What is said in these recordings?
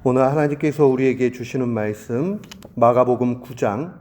오늘 하나님께서 우리에게 주시는 말씀 마가복음 9장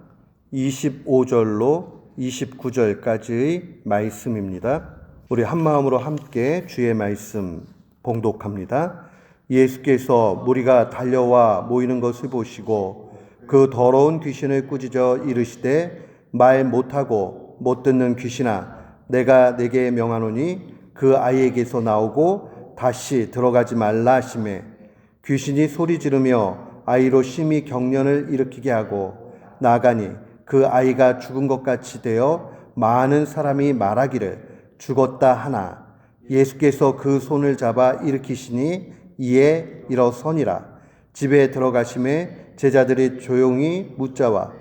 25절로 29절까지의 말씀입니다. 우리 한 마음으로 함께 주의 말씀 봉독합니다. 예수께서 무리가 달려와 모이는 것을 보시고 그 더러운 귀신을 꾸짖어 이르시되 말 못하고 못 듣는 귀신아 내가 네게 명하노니 그 아이에게서 나오고 다시 들어가지 말라 하시매 귀신이 소리 지르며 아이로 심히 경련을 일으키게 하고 나가니 그 아이가 죽은 것 같이 되어 많은 사람이 말하기를 죽었다 하나 예수께서 그 손을 잡아 일으키시니 이에 일어서니라. 집에 들어가심에 제자들이 조용히 묻자와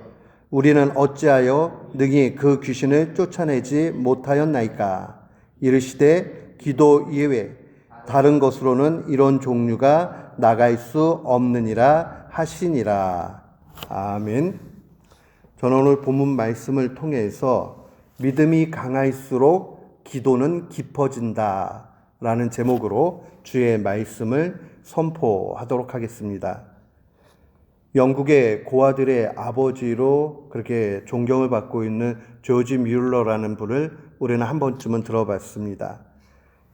우리는 어찌하여 능히 그 귀신을 쫓아내지 못하였나이까. 이르시되 기도 이외에 다른 것으로는 이런 종류가 나갈 수 없느니라 하시니라. 아멘. 저는 오늘 본문 말씀을 통해서 믿음이 강할수록 기도는 깊어진다 라는 제목으로 주의 말씀을 선포하도록 하겠습니다. 영국의 고아들의 아버지로 그렇게 존경을 받고 있는 조지 뮬러라는 분을 우리는 한 번쯤은 들어봤습니다.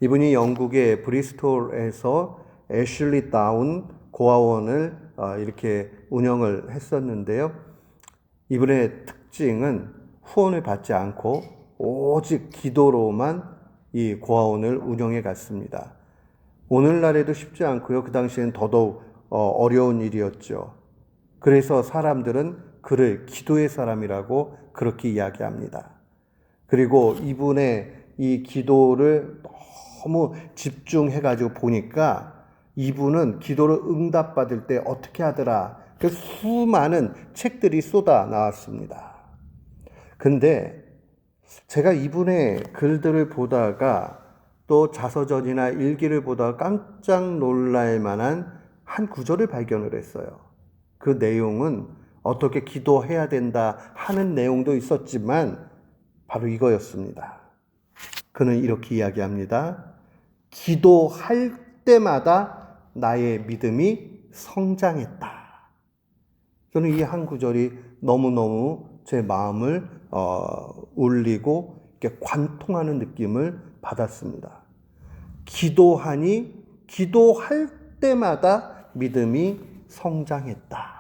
이분이 영국의 브리스톨에서 애슐리 다운 고아원을 이렇게 운영을 했었는데요. 이분의 특징은 후원을 받지 않고 오직 기도로만 이 고아원을 운영해 갔습니다. 오늘날에도 쉽지 않고요. 그 당시엔 더더욱 어려운 일이었죠. 그래서 사람들은 그를 기도의 사람이라고 그렇게 이야기합니다. 그리고 이분의 이 기도를 너무 집중해가지고 보니까 이분은 기도를 응답받을 때 어떻게 하더라. 그 수많은 책들이 쏟아 나왔습니다. 근데 제가 이분의 글들을 보다가 또 자서전이나 일기를 보다가 깜짝 놀랄 만한 한 구절을 발견을 했어요. 그 내용은 어떻게 기도해야 된다 하는 내용도 있었지만 바로 이거였습니다. 그는 이렇게 이야기합니다. 기도할 때마다 나의 믿음이 성장했다. 저는 이 한 구절이 너무너무 제 마음을 울리고 이렇게 관통하는 느낌을 받았습니다. 기도하니 기도할 때마다 믿음이 성장했다.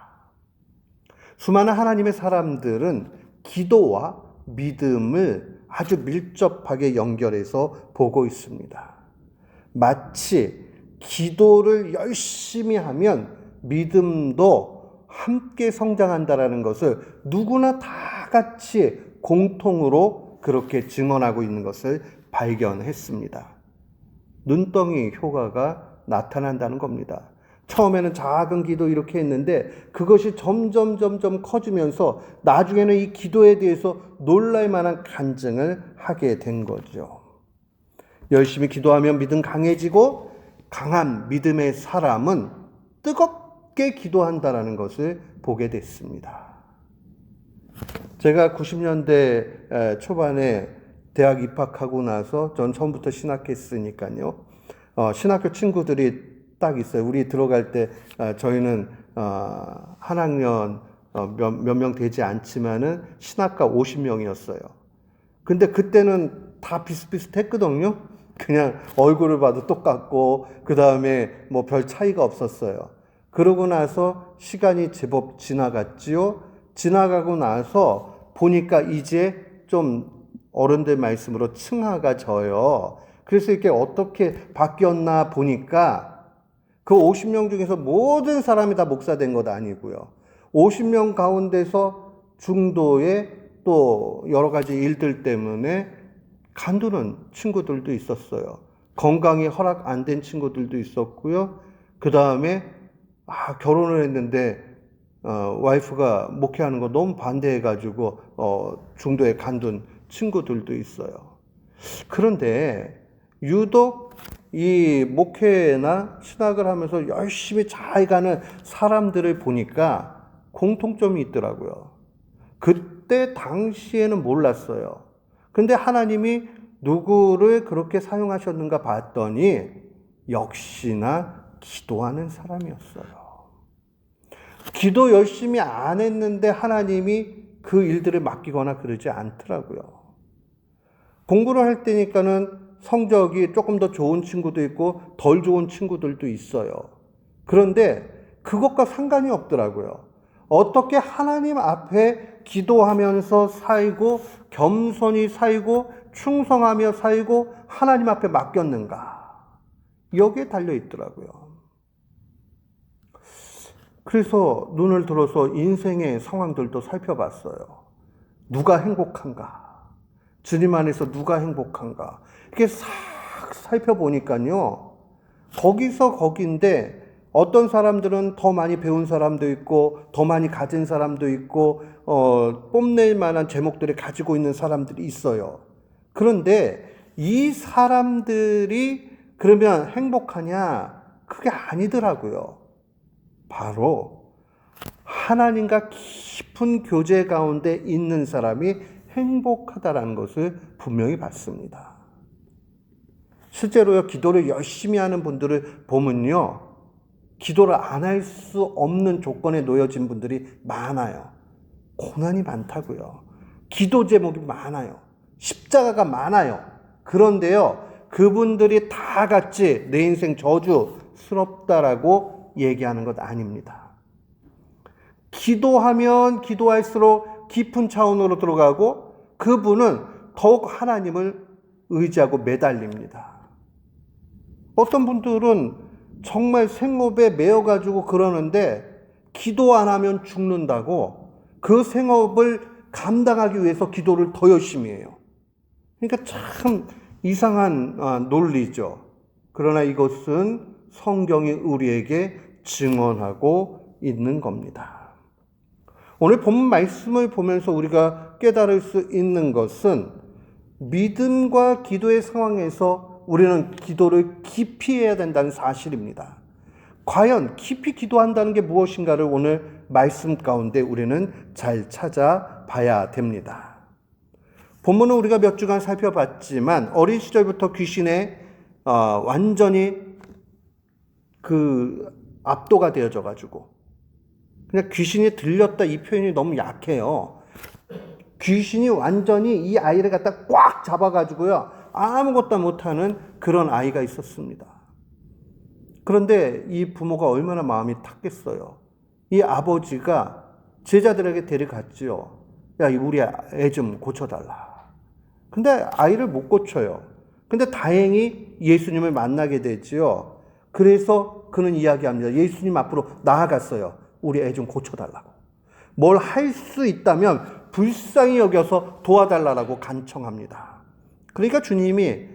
수많은 하나님의 사람들은 기도와 믿음을 아주 밀접하게 연결해서 보고 있습니다. 마치 기도를 열심히 하면 믿음도 함께 성장한다는 것을 누구나 다 같이 공통으로 그렇게 증언하고 있는 것을 발견했습니다. 눈덩이 효과가 나타난다는 겁니다. 처음에는 작은 기도 이렇게 했는데 그것이 점점 커지면서 나중에는 이 기도에 대해서 놀랄 만한 간증을 하게 된 거죠. 열심히 기도하면 믿음 강해지고 강한 믿음의 사람은 뜨겁게 기도한다는 것을 보게 됐습니다. 제가 90년대 초반에 대학 입학하고 나서 전 처음부터 신학했으니까요. 신학교 친구들이 딱 있어요. 우리 들어갈 때 저희는 한 학년 몇 명 되지 않지만은 신학과 50명이었어요. 근데 그때는 다 비슷비슷했거든요. 그냥 얼굴을 봐도 똑같고 그 다음에 뭐 별 차이가 없었어요. 그러고 나서 시간이 제법 지나갔지요. 지나가고 나서 보니까 이제 좀 어른들 말씀으로 층하가 져요. 그래서 이렇게 어떻게 바뀌었나 보니까 그 50명 중에서 모든 사람이 다 목사 된 것 아니고요. 50명 가운데서 중도에 또 여러 가지 일들 때문에 간두는 친구들도 있었어요. 건강이 허락 안 된 친구들도 있었고요. 그 다음에 결혼을 했는데 와이프가 목회하는 거 너무 반대해가지고 중도에 간둔 친구들도 있어요. 그런데 유독 이 목회나 신학을 하면서 열심히 잘 가는 사람들을 보니까 공통점이 있더라고요. 그때 당시에는 몰랐어요. 근데 하나님이 누구를 그렇게 사용하셨는가 봤더니 역시나 기도하는 사람이었어요. 기도 열심히 안 했는데 하나님이 그 일들을 맡기거나 그러지 않더라고요. 공부를 할 때니까는 성적이 조금 더 좋은 친구도 있고 덜 좋은 친구들도 있어요. 그런데 그것과 상관이 없더라고요. 어떻게 하나님 앞에 기도하면서 살고 겸손히 살고 충성하며 살고 하나님 앞에 맡겼는가, 여기에 달려 있더라고요. 그래서 눈을 들어서 인생의 상황들도 살펴봤어요. 누가 행복한가? 주님 안에서 누가 행복한가? 이렇게 싹 살펴보니까요, 거기서 거긴데 어떤 사람들은 더 많이 배운 사람도 있고 더 많이 가진 사람도 있고 뽐낼 만한 제목들을 가지고 있는 사람들이 있어요. 그런데 이 사람들이 그러면 행복하냐? 그게 아니더라고요. 바로 하나님과 깊은 교제 가운데 있는 사람이 행복하다라는 것을 분명히 봤습니다. 실제로요, 기도를 열심히 하는 분들을 보면요, 기도를 안 할 수 없는 조건에 놓여진 분들이 많아요. 고난이 많다고요. 기도 제목이 많아요. 십자가가 많아요. 그런데요, 그분들이 다 같이 내 인생 저주스럽다라고 얘기하는 것 아닙니다. 기도하면 기도할수록 깊은 차원으로 들어가고 그분은 더욱 하나님을 의지하고 매달립니다. 어떤 분들은 정말 생업에 매여가지고 그러는데 기도 안 하면 죽는다고 그 생업을 감당하기 위해서 기도를 더 열심히 해요. 그러니까 참 이상한 논리죠. 그러나 이것은 성경이 우리에게 증언하고 있는 겁니다. 오늘 본문 말씀을 보면서 우리가 깨달을 수 있는 것은 믿음과 기도의 상황에서 우리는 기도를 깊이 해야 된다는 사실입니다. 과연 깊이 기도한다는 게 무엇인가를 오늘 말씀 가운데 우리는 잘 찾아봐야 됩니다. 본문은 우리가 몇 주간 살펴봤지만 어린 시절부터 귀신에 완전히 압도가 되어져 가지고 그냥 귀신이 들렸다, 이 표현이 너무 약해요. 귀신이 완전히 이 아이를 갖다 꽉 잡아가지고요, 아무것도 못하는 그런 아이가 있었습니다. 그런데 이 부모가 얼마나 마음이 탔겠어요. 이 아버지가 제자들에게 데려갔지요. 야, 우리 애 좀 고쳐달라. 근데 아이를 못 고쳐요. 근데 다행히 예수님을 만나게 되지요. 그래서 그는 이야기합니다. 예수님 앞으로 나아갔어요. 우리 애 좀 고쳐달라고. 뭘 할 수 있다면 불쌍히 여겨서 도와달라고 간청합니다. 그러니까 주님이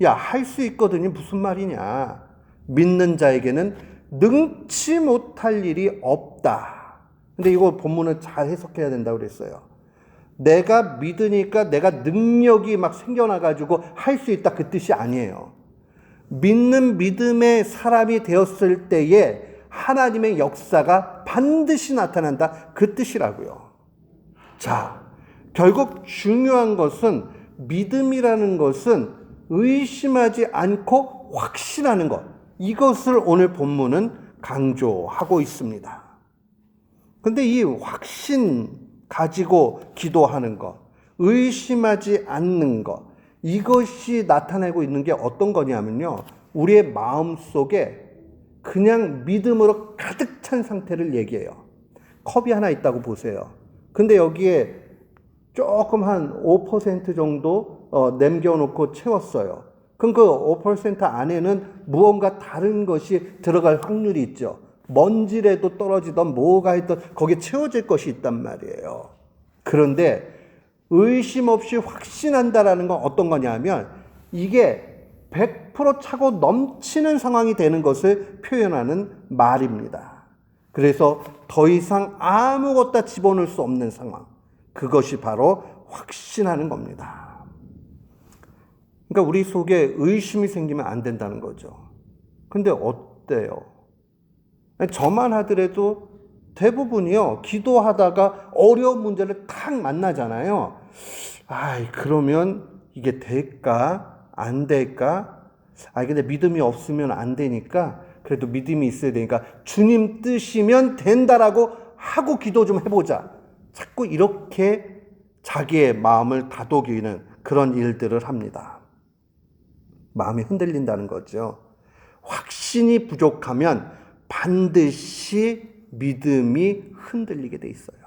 야, 할 수 있거든요. 무슨 말이냐. 믿는 자에게는 능치 못할 일이 없다. 근데 이거 본문을 잘 해석해야 된다고 그랬어요. 내가 믿으니까 내가 능력이 막 생겨나가지고 할 수 있다, 그 뜻이 아니에요. 믿는 믿음의 사람이 되었을 때에 하나님의 역사가 반드시 나타난다, 그 뜻이라고요. 자, 결국 중요한 것은 믿음이라는 것은 의심하지 않고 확신하는 것, 이것을 오늘 본문은 강조하고 있습니다. 그런데 이 확신 가지고 기도하는 것, 의심하지 않는 것, 이것이 나타내고 있는 게 어떤 거냐면요, 우리의 마음속에 그냥 믿음으로 가득 찬 상태를 얘기해요. 컵이 하나 있다고 보세요. 근데 여기에 조금 한 5% 정도 남겨놓고 채웠어요. 그럼 그 5% 안에는 무언가 다른 것이 들어갈 확률이 있죠. 먼지라도 떨어지던 뭐가 있던 거기에 채워질 것이 있단 말이에요. 그런데 의심 없이 확신한다라는 건 어떤 거냐면 이게 100% 차고 넘치는 상황이 되는 것을 표현하는 말입니다. 그래서 더 이상 아무것도 집어넣을 수 없는 상황, 그것이 바로 확신하는 겁니다. 그러니까 우리 속에 의심이 생기면 안 된다는 거죠. 근데 어때요? 저만 하더라도 대부분이요, 기도하다가 어려운 문제를 탁 만나잖아요. 그러면 이게 될까? 안 될까? 근데 믿음이 없으면 안 되니까 그래도 믿음이 있어야 되니까 주님 뜻이면 된다라고 하고 기도 좀 해보자. 자꾸 이렇게 자기의 마음을 다독이는 그런 일들을 합니다. 마음이 흔들린다는 거죠. 확신이 부족하면 반드시 믿음이 흔들리게 돼 있어요.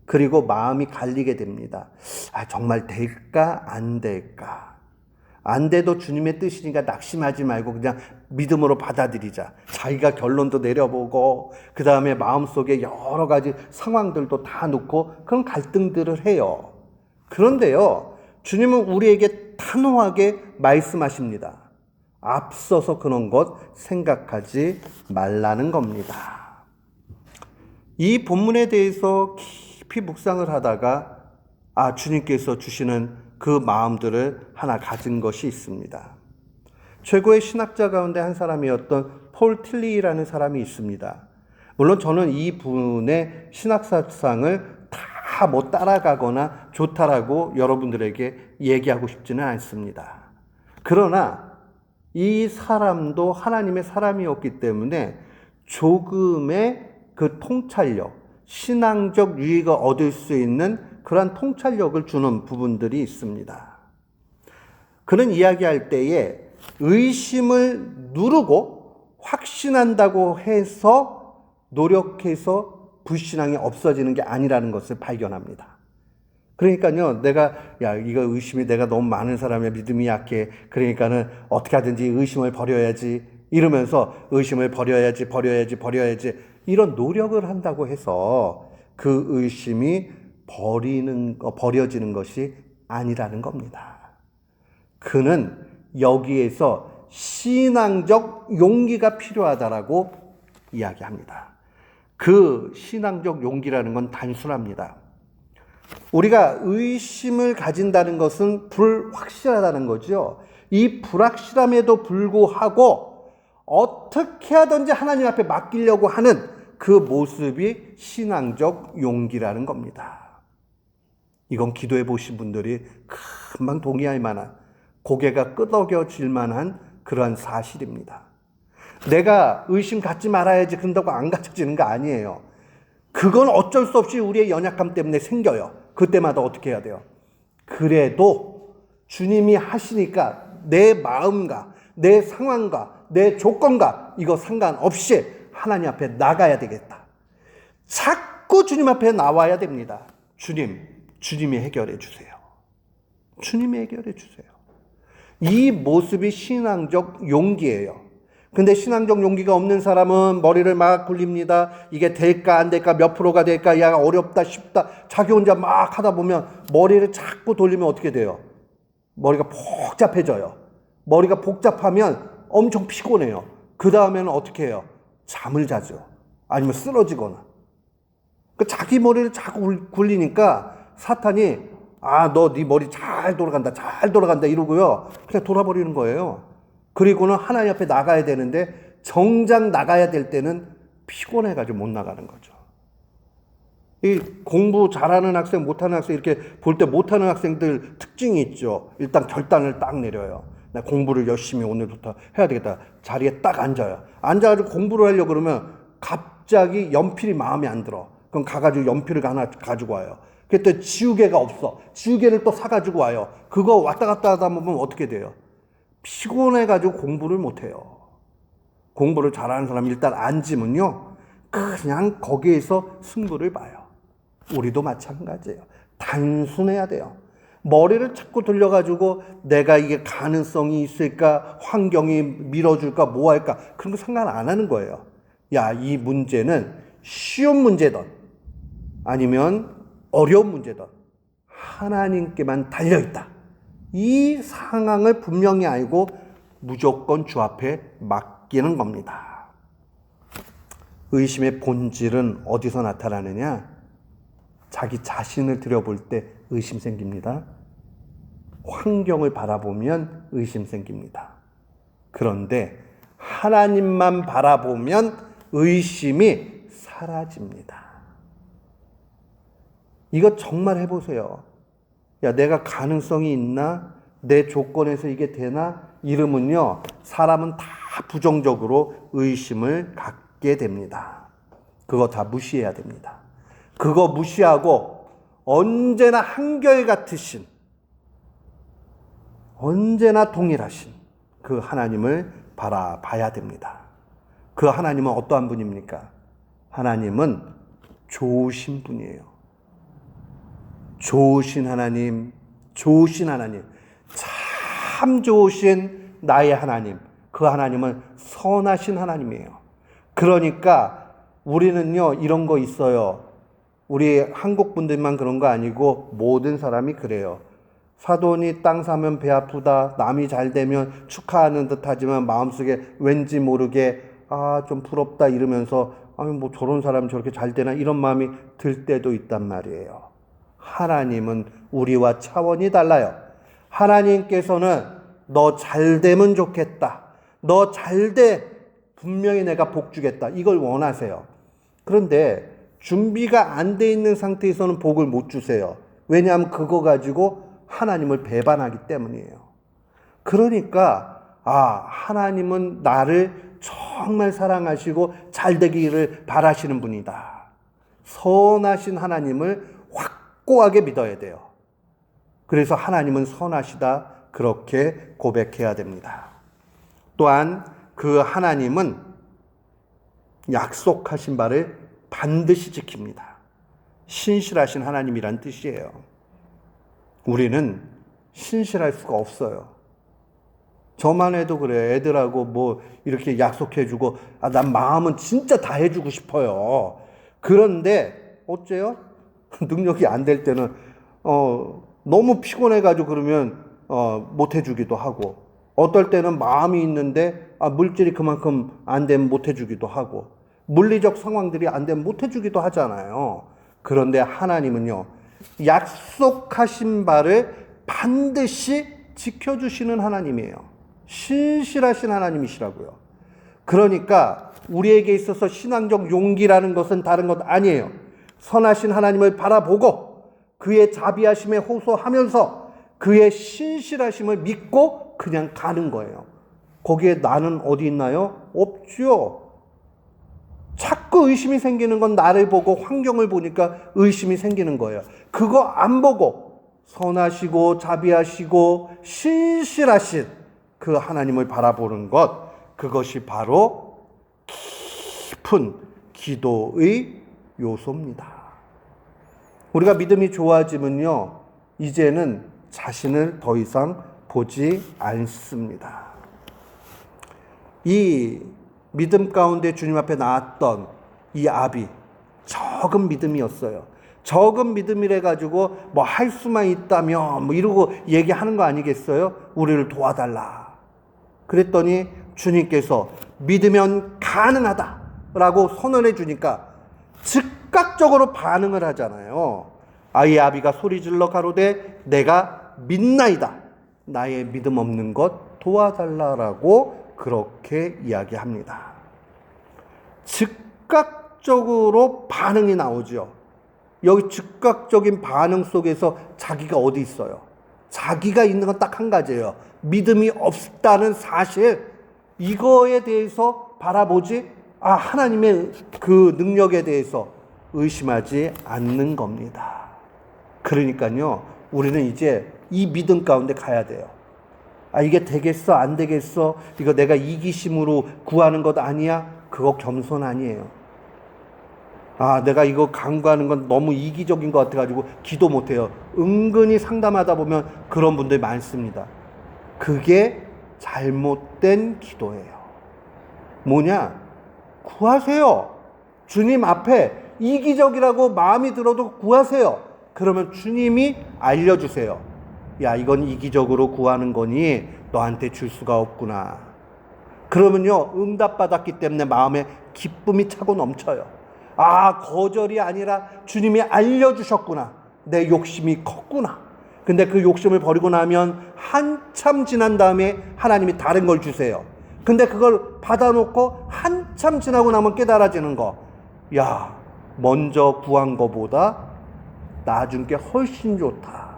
그리고 마음이 갈리게 됩니다. 정말 될까 안 될까? 안 돼도 주님의 뜻이니까 낙심하지 말고 그냥 믿음으로 받아들이자. 자기가 결론도 내려보고 그 다음에 마음속에 여러 가지 상황들도 다 놓고 그런 갈등들을 해요. 그런데요, 주님은 우리에게 단호하게 말씀하십니다. 앞서서 그런 것 생각하지 말라는 겁니다. 이 본문에 대해서 깊이 묵상을 하다가 주님께서 주시는 그 마음들을 하나 가진 것이 있습니다. 최고의 신학자 가운데 한 사람이었던 폴 틸리라는 사람이 있습니다. 물론 저는 이 분의 신학사상을 다 뭐 따라가거나 좋다라고 여러분들에게 얘기하고 싶지는 않습니다. 그러나 이 사람도 하나님의 사람이었기 때문에 조금의 그 통찰력, 신앙적 유익을 얻을 수 있는 그러한 통찰력을 주는 부분들이 있습니다. 그는 이야기할 때에 의심을 누르고 확신한다고 해서 노력해서 불신앙이 없어지는 게 아니라는 것을 발견합니다. 그러니까요, 이거 의심이 내가 너무 많은 사람의 믿음이 약해. 그러니까는 어떻게 하든지 의심을 버려야지. 이러면서 의심을 버려야지. 이런 노력을 한다고 해서 그 의심이 버려지는 것이 아니라는 겁니다. 그는 여기에서 신앙적 용기가 필요하다라고 이야기합니다. 그 신앙적 용기라는 건 단순합니다. 우리가 의심을 가진다는 것은 불확실하다는 거죠. 이 불확실함에도 불구하고 어떻게 하든지 하나님 앞에 맡기려고 하는 그 모습이 신앙적 용기라는 겁니다. 이건 기도해 보신 분들이 금방 동의할 만한, 고개가 끄덕여질 만한 그러한 사실입니다. 내가 의심 갖지 말아야지 그런다고 안 갖춰지는 거 아니에요. 그건 어쩔 수 없이 우리의 연약함 때문에 생겨요. 그때마다 어떻게 해야 돼요? 그래도 주님이 하시니까 내 마음과 내 상황과 내 조건과 이거 상관없이 하나님 앞에 나가야 되겠다. 자꾸 주님 앞에 나와야 됩니다. 주님이 해결해 주세요. 주님이 해결해 주세요. 이 모습이 신앙적 용기예요. 근데 신앙적 용기가 없는 사람은 머리를 막 굴립니다. 이게 될까 안 될까, 몇 프로가 될까, 어렵다 쉽다, 자기 혼자 막 하다 보면 머리를 자꾸 돌리면 어떻게 돼요? 머리가 복잡해져요. 머리가 복잡하면 엄청 피곤해요. 그 다음에는 어떻게 해요? 잠을 자죠. 아니면 쓰러지거나. 자기 머리를 자꾸 굴리니까 사탄이 너 네 머리 잘 돌아간다 이러고요. 그냥 돌아버리는 거예요. 그리고는 하나님 앞에 나가야 되는데 정작 나가야 될 때는 피곤해가지고 못 나가는 거죠. 이 공부 잘하는 학생, 못하는 학생 이렇게 볼 때 못하는 학생들 특징이 있죠. 일단 결단을 딱 내려요. 나 공부를 열심히 오늘부터 해야 되겠다. 자리에 딱 앉아요. 앉아가지고 공부를 하려고 그러면 갑자기 연필이 마음에 안 들어. 그럼 가가지고 연필을 하나 가지고 와요. 그때 지우개가 없어. 지우개를 또 사가지고 와요. 그거 왔다 갔다 하다 보면 어떻게 돼요? 피곤해가지고 공부를 못해요. 공부를 잘하는 사람이 일단 앉으면요, 그냥 거기에서 승부를 봐요. 우리도 마찬가지예요. 단순해야 돼요. 머리를 자꾸 돌려가지고 내가 이게 가능성이 있을까, 환경이 밀어줄까, 뭐 할까, 그런 거 상관 안 하는 거예요. 이 문제는 쉬운 문제든 아니면 어려운 문제든 하나님께만 달려있다. 이 상황을 분명히 알고 무조건 주 앞에 맡기는 겁니다. 의심의 본질은 어디서 나타나느냐? 자기 자신을 들여볼 때 의심 생깁니다. 환경을 바라보면 의심 생깁니다. 그런데 하나님만 바라보면 의심이 사라집니다. 이거 정말 해보세요. 내가 가능성이 있나? 내 조건에서 이게 되나? 이러면요, 사람은 다 부정적으로 의심을 갖게 됩니다. 그거 다 무시해야 됩니다. 그거 무시하고 언제나 한결같으신, 언제나 동일하신 그 하나님을 바라봐야 됩니다. 그 하나님은 어떠한 분입니까? 하나님은 좋으신 분이에요. 좋으신 하나님, 좋으신 하나님, 참 좋으신 나의 하나님, 그 하나님은 선하신 하나님이에요. 그러니까 우리는요, 이런 거 있어요. 우리 한국 분들만 그런 거 아니고 모든 사람이 그래요. 사돈이 땅 사면 배 아프다, 남이 잘 되면 축하하는 듯 하지만 마음속에 왠지 모르게 좀 부럽다 이러면서 뭐 저런 사람 저렇게 잘 되나 이런 마음이 들 때도 있단 말이에요. 하나님은 우리와 차원이 달라요. 하나님께서는 너 잘 되면 좋겠다, 너 잘 돼, 분명히 내가 복 주겠다, 이걸 원하세요. 그런데 준비가 안 돼 있는 상태에서는 복을 못 주세요. 왜냐하면 그거 가지고 하나님을 배반하기 때문이에요. 그러니까 하나님은 나를 정말 사랑하시고 잘 되기를 바라시는 분이다. 선하신 하나님을 확고하게 믿어야 돼요. 그래서 하나님은 선하시다, 그렇게 고백해야 됩니다. 또한 그 하나님은 약속하신 바를 반드시 지킵니다. 신실하신 하나님이란 뜻이에요. 우리는 신실할 수가 없어요. 저만 해도 그래요. 애들하고 뭐 이렇게 약속해주고 난 마음은 진짜 다 해주고 싶어요. 그런데 어째요? 능력이 안 될 때는 너무 피곤해가지고 그러면 못 해주기도 하고, 어떨 때는 마음이 있는데 물질이 그만큼 안 되면 못 해주기도 하고, 물리적 상황들이 안 되면 못 해주기도 하잖아요. 그런데 하나님은요, 약속하신 바를 반드시 지켜주시는 하나님이에요. 신실하신 하나님이시라고요. 그러니까 우리에게 있어서 신앙적 용기라는 것은 다른 것 아니에요. 선하신 하나님을 바라보고 그의 자비하심에 호소하면서 그의 신실하심을 믿고 그냥 가는 거예요. 거기에 나는 어디 있나요? 없죠. 자꾸 의심이 생기는 건 나를 보고 환경을 보니까 의심이 생기는 거예요. 그거 안 보고 선하시고 자비하시고 신실하신 그 하나님을 바라보는 것, 그것이 바로 깊은 기도의 요소입니다. 우리가 믿음이 좋아지면요, 이제는 자신을 더 이상 보지 않습니다. 이 믿음 가운데 주님 앞에 나왔던 이 아비, 적은 믿음이었어요. 적은 믿음이래 가지고 뭐 할 수만 있다면 뭐 이러고 얘기하는 거 아니겠어요? 우리를 도와달라. 그랬더니 주님께서 믿으면 가능하다라고 선언해 주니까 즉각적으로 반응을 하잖아요. 이 아비가 소리질러 가로되 내가 믿나이다, 나의 믿음 없는 것 도와달라라고 그렇게 이야기합니다. 즉각적으로 반응이 나오죠. 여기 즉각적인 반응 속에서 자기가 어디 있어요? 자기가 있는 건 딱 한 가지예요. 믿음이 없다는 사실, 이거에 대해서 바라보지 하나님의 그 능력에 대해서 의심하지 않는 겁니다. 그러니까요, 우리는 이제 이 믿음 가운데 가야 돼요. 이게 되겠어 안 되겠어, 이거 내가 이기심으로 구하는 것 아니야, 그거 겸손 아니에요. 내가 이거 간구하는 건 너무 이기적인 것 같아가지고 기도 못해요. 은근히 상담하다 보면 그런 분들이 많습니다. 그게 잘못된 기도예요. 뭐냐? 구하세요. 주님 앞에 이기적이라고 마음이 들어도 구하세요. 그러면 주님이 알려주세요. 야, 이건 이기적으로 구하는 거니 너한테 줄 수가 없구나. 그러면요, 응답받았기 때문에 마음에 기쁨이 차고 넘쳐요. 거절이 아니라 주님이 알려주셨구나. 내 욕심이 컸구나. 근데 그 욕심을 버리고 나면 한참 지난 다음에 하나님이 다른 걸 주세요. 근데 그걸 받아놓고 한참 지나고 나면 깨달아지는 거. 야, 먼저 구한 거보다 나중 게 훨씬 좋다.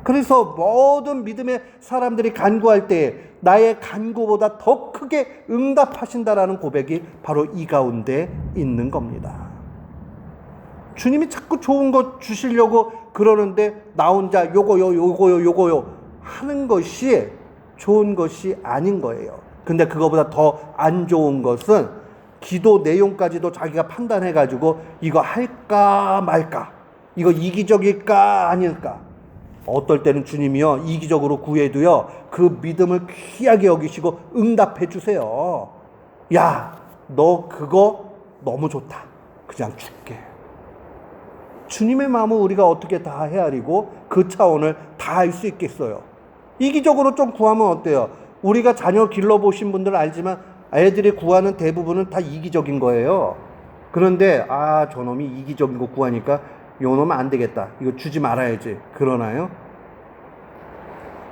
그래서 모든 믿음의 사람들이 간구할 때 나의 간구보다 더 크게 응답하신다라는 고백이 바로 이 가운데 있는 겁니다. 주님이 자꾸 좋은 거 주시려고 그러는데 나 혼자 요거요 하는 것이 좋은 것이 아닌 거예요. 근데 그거보다 더 안 좋은 것은 기도 내용까지도 자기가 판단해가지고 이거 할까 말까, 이거 이기적일까 아닐까. 어떨 때는 주님이요, 이기적으로 구해도요, 그 믿음을 귀하게 여기시고 응답해 주세요. 야, 너 그거 너무 좋다. 그냥 줄게. 주님의 마음을 우리가 어떻게 다 헤아리고 그 차원을 다 알 수 있겠어요. 이기적으로 좀 구하면 어때요? 우리가 자녀 길러보신 분들 알지만 애들이 구하는 대부분은 다 이기적인 거예요. 그런데 저놈이 이기적인 거 구하니까 요 놈은 안 되겠다, 이거 주지 말아야지, 그러나요?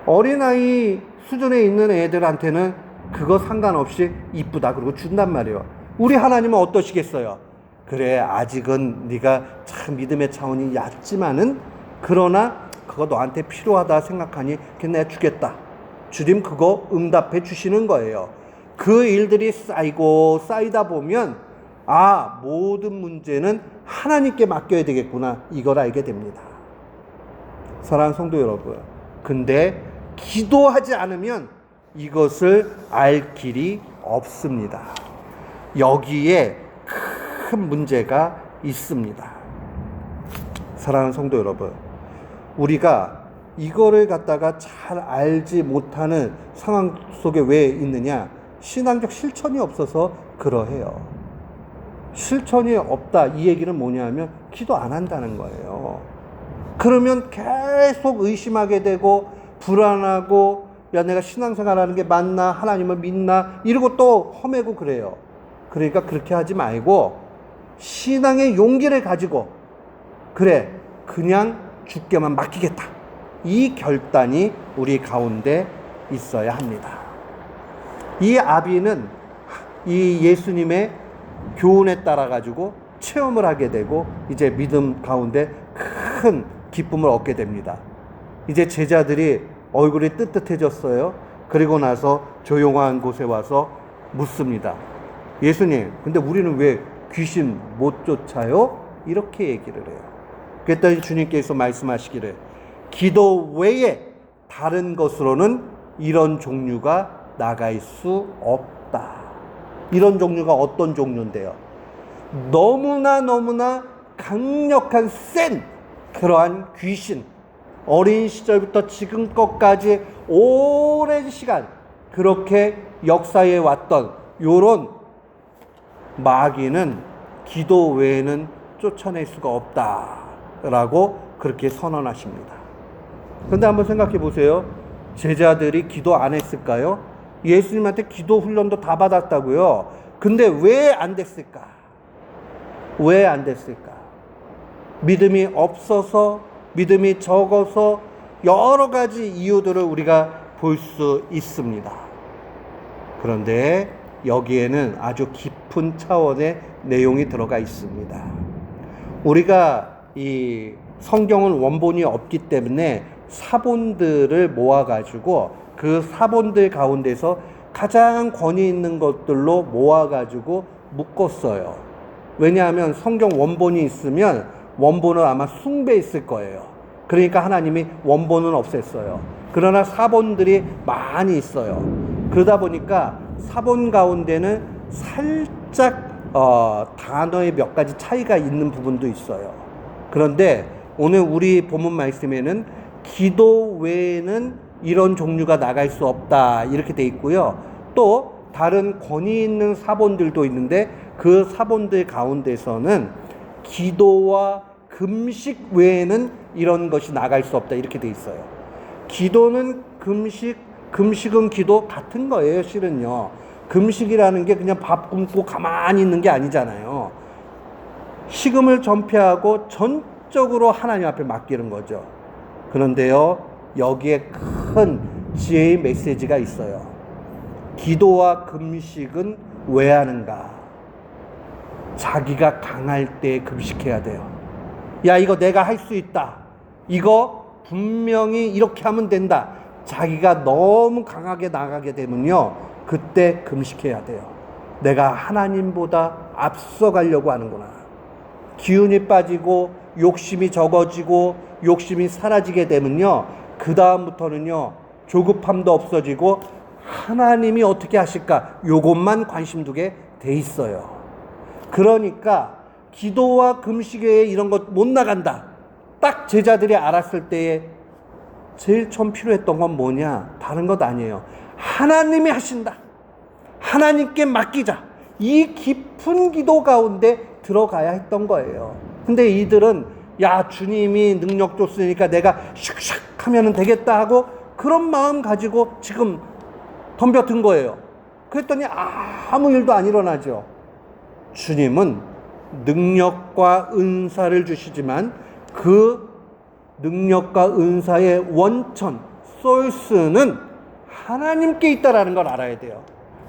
어린아이 수준에 있는 애들한테는 그거 상관없이 이쁘다 그러고 준단 말이에요. 우리 하나님은 어떠시겠어요? 그래, 아직은 네가 참 믿음의 차원이 얕지만은, 그러나 그거 너한테 필요하다 생각하니 그냥 내가 주겠다. 주님 그거 응답해 주시는 거예요. 그 일들이 쌓이고 쌓이다 보면 모든 문제는 하나님께 맡겨야 되겠구나, 이걸 알게 됩니다. 사랑하는 성도 여러분, 근데 기도하지 않으면 이것을 알 길이 없습니다. 여기에 큰 문제가 있습니다. 사랑하는 성도 여러분, 우리가 이거를 갖다가 잘 알지 못하는 상황 속에 왜 있느냐? 신앙적 실천이 없어서 그러해요. 실천이 없다, 이 얘기는 뭐냐면 기도 안 한다는 거예요. 그러면 계속 의심하게 되고 불안하고, 야, 내가 신앙생활하는 게 맞나, 하나님을 믿나, 이러고 또 험해고 그래요. 그러니까 그렇게 하지 말고 신앙의 용기를 가지고, 그래, 그냥 주께만 맡기겠다, 이 결단이 우리 가운데 있어야 합니다. 이 아비는 이 예수님의 교훈에 따라 가지고 체험을 하게 되고 이제 믿음 가운데 큰 기쁨을 얻게 됩니다. 이제 제자들이 얼굴이 뜨뜻해졌어요. 그리고 나서 조용한 곳에 와서 묻습니다. 예수님, 근데 우리는 왜 귀신 못 쫓아요? 이렇게 얘기를 해요. 그랬더니 주님께서 말씀하시기를, 기도 외에 다른 것으로는 이런 종류가 나갈 수 없다. 이런 종류가 어떤 종류인데요? 너무나 강력한 센 그러한 귀신, 어린 시절부터 지금껏까지 오랜 시간 그렇게 역사해 왔던 요런 마귀는 기도 외에는 쫓아낼 수가 없다라고 그렇게 선언하십니다. 그런데 한번 생각해 보세요. 제자들이 기도 안 했을까요? 예수님한테 기도 훈련도 다 받았다고요. 근데 왜 안 됐을까? 왜 안 됐을까? 믿음이 없어서, 믿음이 적어서, 여러 가지 이유들을 우리가 볼 수 있습니다. 그런데 여기에는 아주 깊은 차원의 내용이 들어가 있습니다. 우리가 이 성경은 원본이 없기 때문에 사본들을 모아가지고 그 사본들 가운데서 가장 권위 있는 것들로 모아가지고 묶었어요. 왜냐하면 성경 원본이 있으면 원본은 아마 숭배했을 거예요. 그러니까 하나님이 원본은 없앴어요. 그러나 사본들이 많이 있어요. 그러다 보니까 사본 가운데는 살짝 단어의 몇 가지 차이가 있는 부분도 있어요. 그런데 오늘 우리 본문 말씀에는 기도 외에는 이런 종류가 나갈 수 없다, 이렇게 돼 있고요. 또 다른 권위 있는 사본들도 있는데 그 사본들 가운데서는 기도와 금식 외에는 이런 것이 나갈 수 없다, 이렇게 돼 있어요. 기도는 금식, 금식은 기도 같은 거예요. 실은요, 금식이라는 게 그냥 밥 굶고 가만히 있는 게 아니잖아요. 식음을 전폐하고 전적으로 하나님 앞에 맡기는 거죠. 그런데요, 여기에 큰 지혜의 메시지가 있어요. 기도와 금식은 왜 하는가? 자기가 강할 때 금식해야 돼요. 야, 이거 내가 할 수 있다, 이거 분명히 이렇게 하면 된다, 자기가 너무 강하게 나가게 되면요, 그때 금식해야 돼요. 내가 하나님보다 앞서가려고 하는구나. 기운이 빠지고 욕심이 적어지고 욕심이 사라지게 되면요, 그 다음부터는요 조급함도 없어지고 하나님이 어떻게 하실까 요것만 관심 두게 돼 있어요. 그러니까 기도와 금식 외에 이런 것 못 나간다, 딱 제자들이 알았을 때에 제일 처음 필요했던 건 뭐냐, 다른 것 아니에요. 하나님이 하신다, 하나님께 맡기자, 이 깊은 기도 가운데 들어가야 했던 거예요. 근데 이들은 야, 주님이 능력 줬으니까 내가 슉슉 하면 되겠다 하고 그런 마음 가지고 지금 덤벼든 거예요. 그랬더니 아무 일도 안 일어나죠. 주님은 능력과 은사를 주시지만 그 능력과 은사의 원천, 소스는 하나님께 있다라는 걸 알아야 돼요.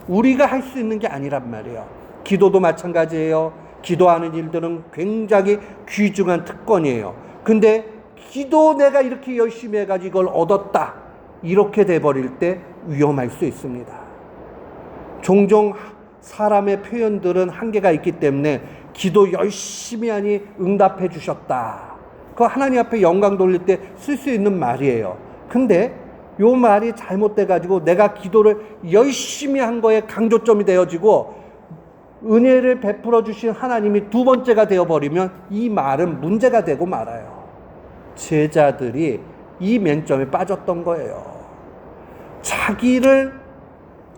우리가 할 수 있는 게 아니란 말이에요. 기도도 마찬가지예요. 기도하는 일들은 굉장히 귀중한 특권이에요. 근데 기도 내가 이렇게 열심히 해가지고 이걸 얻었다, 이렇게 돼버릴 때 위험할 수 있습니다. 종종 사람의 표현들은 한계가 있기 때문에 기도 열심히 하니 응답해 주셨다, 그거 하나님 앞에 영광 돌릴 때 쓸 수 있는 말이에요. 근데 요 말이 잘못돼가지고 내가 기도를 열심히 한 거에 강조점이 되어지고 은혜를 베풀어 주신 하나님이 두 번째가 되어버리면 이 말은 문제가 되고 말아요. 제자들이 이 맹점에 빠졌던 거예요. 자기를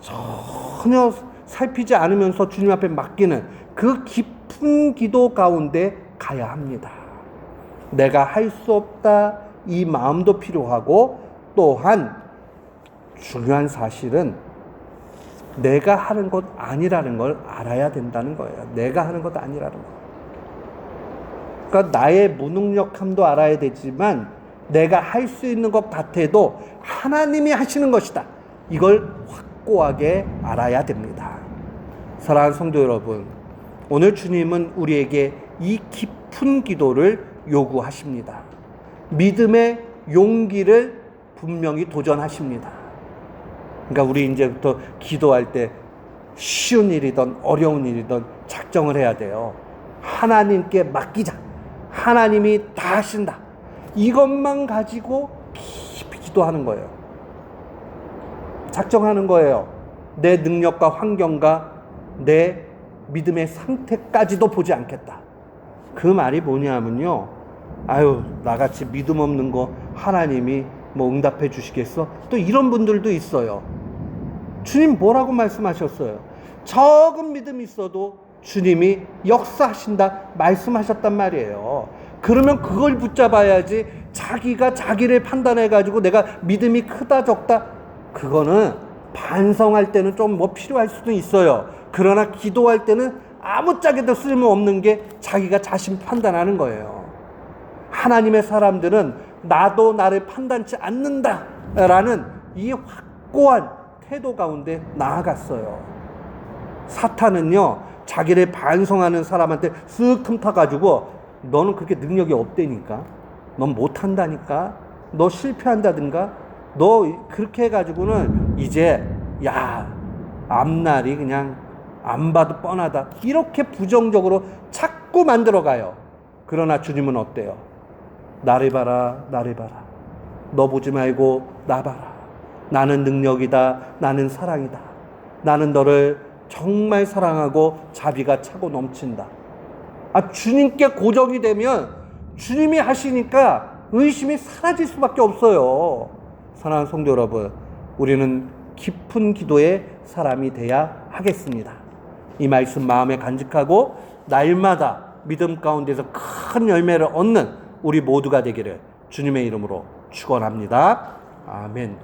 전혀 살피지 않으면서 주님 앞에 맡기는 그 깊은 기도 가운데 가야 합니다. 내가 할 수 없다, 이 마음도 필요하고, 또한 중요한 사실은 내가 하는 것 아니라는 걸 알아야 된다는 거예요. 내가 하는 것 아니라는 거. 그러니까 나의 무능력함도 알아야 되지만 내가 할 수 있는 것 같아도 하나님이 하시는 것이다, 이걸 확고하게 알아야 됩니다. 사랑하는 성도 여러분, 오늘 주님은 우리에게 이 깊은 기도를 요구하십니다. 믿음의 용기를 분명히 도전하십니다. 그러니까 우리 이제부터 기도할 때 쉬운 일이든 어려운 일이든 작정을 해야 돼요. 하나님께 맡기자, 하나님이 다 하신다, 이것만 가지고 깊이 기도하는 거예요. 작정하는 거예요. 내 능력과 환경과 내 믿음의 상태까지도 보지 않겠다. 그 말이 뭐냐면요, 아유, 나같이 믿음 없는 거 하나님이 뭐 응답해 주시겠어? 또 이런 분들도 있어요. 주님 뭐라고 말씀하셨어요? 적은 믿음이 있어도 주님이 역사하신다 말씀하셨단 말이에요. 그러면 그걸 붙잡아야지, 자기가 자기를 판단해가지고 내가 믿음이 크다 적다, 그거는 반성할 때는 좀 뭐 필요할 수도 있어요. 그러나 기도할 때는 아무짝에도 쓸모없는 게 자기가 자신 판단하는 거예요. 하나님의 사람들은 나도 나를 판단치 않는다라는 이 확고한 태도 가운데 나아갔어요. 사탄은요, 자기를 반성하는 사람한테 쓱 틈타가지고 너는 그렇게 능력이 없다니까, 넌 못한다니까, 너 실패한다든가, 너 그렇게 해가지고는 이제 야, 앞날이 그냥 안 봐도 뻔하다, 이렇게 부정적으로 자꾸 만들어가요. 그러나 주님은 어때요? 나를 봐라, 나를 봐라. 너 보지 말고 나 봐라. 나는 능력이다, 나는 사랑이다. 나는 너를 정말 사랑하고 자비가 차고 넘친다. 주님께 고정이 되면 주님이 하시니까 의심이 사라질 수밖에 없어요. 사랑하는 성도 여러분, 우리는 깊은 기도의 사람이 돼야 하겠습니다. 이 말씀 마음에 간직하고 날마다 믿음 가운데서 큰 열매를 얻는 우리 모두가 되기를 주님의 이름으로 축원합니다. 아멘.